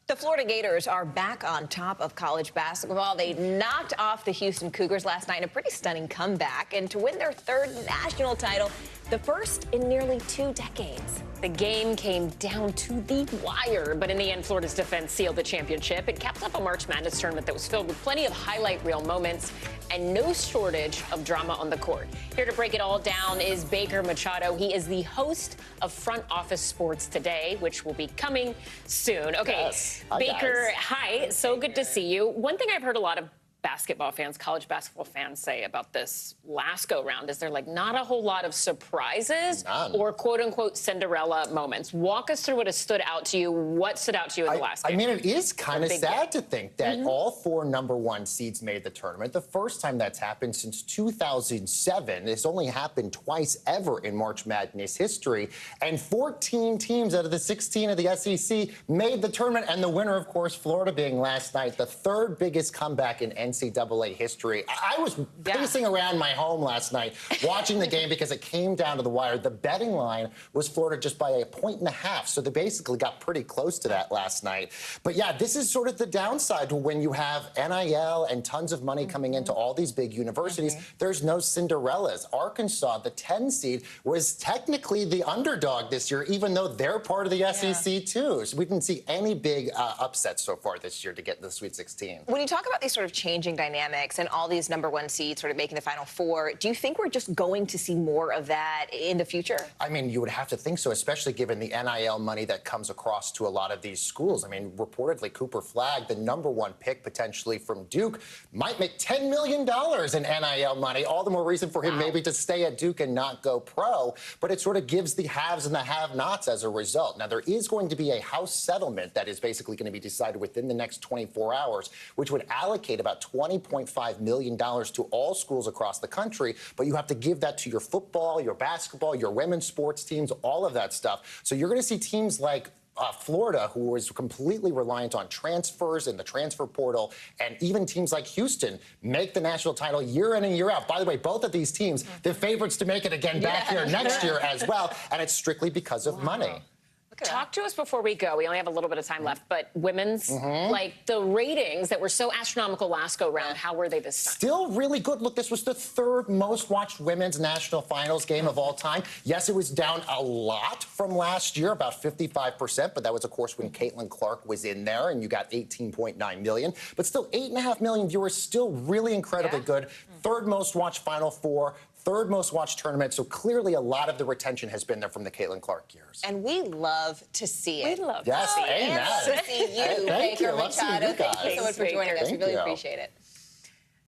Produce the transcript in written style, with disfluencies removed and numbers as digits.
The Florida Gators are back on top of college basketball. They knocked off the Houston Cougars last night in a pretty stunning comeback, and to win their third national title, the first in nearly 2 decades. The game came down to the wire, but in the end, Florida's defense sealed the championship. It capped off a March Madness tournament that was filled with plenty of highlight reel moments and no shortage of drama on the court. Here to break it all down is Baker Machado. He is the host of Front Office Sports Today, which will be coming soon. Okay, yes. Hi, Baker, guys. hi. So good to see you. One thing I've heard a lot of basketball fans, college basketball fans say about this last go-round is there not a whole lot of surprises or quote-unquote Cinderella moments. Walk us through what has stood out to you. What stood out to you in the last game? I mean, it is kind of sad to think that all 4 #1 seeds made the tournament. The first time that's happened since 2007. It's only happened twice ever in March Madness history. And 14 teams out of the 16 of the SEC made the tournament. And the winner, of course, Florida being last night, the 3rd biggest comeback in NCAA history. I was pacing around my home last night watching the game because it came down to the wire. The betting line was Florida just by 1.5, so they basically got pretty close to that last night. But yeah, this is sort of the downside when you have NIL and tons of money coming into all these big universities. There's no Cinderellas. Arkansas, the 10 seed, was technically the underdog this year, even though they're part of the SEC too. So we didn't see any big upsets so far this year to get the Sweet 16. When you talk about these sort of changing dynamics and all these #1 seeds sort of making the Final Four, do you think we're just going to see more of that in the future? I mean, you would have to think so, especially given the NIL money that comes across to a lot of these schools. I mean, reportedly, Cooper Flagg, the #1 pick potentially from Duke, might make $10 million in NIL money. All the more reason for him maybe to stay at Duke and not go pro. But it sort of gives the haves and the have-nots as a result. Now, there is going to be a House settlement that is basically going to be decided within the next 24 hours, which would allocate about $20.5 million to all schools across the country, but you have to give that to your football, your basketball, your women's sports teams, all of that stuff. So you're going to see teams like Florida, who was completely reliant on transfers and the transfer portal, and even teams like Houston make the national title year in and year out. By the way, both of these teams, they're favorites to make it again back here next year as well, and it's strictly because of money. Talk to us before we go. We only have a little bit of time left, but women's, like the ratings that were so astronomical last go-round, how were they this time? Still really good. Look, this was the 3rd most watched women's national finals game of all time. Yes, it was down a lot from last year, about 55%, but that was, of course, when Caitlin Clark was in there, and you got 18.9 million. But still, 8.5 million viewers, still really incredibly good. 3rd most watched Final Four, 3rd most watched tournament, so clearly a lot of the retention has been there from the Caitlin Clark years. And we love to see it. We love to see it. To see you, Baker Machado. Thank you so much for joining us. We really appreciate it.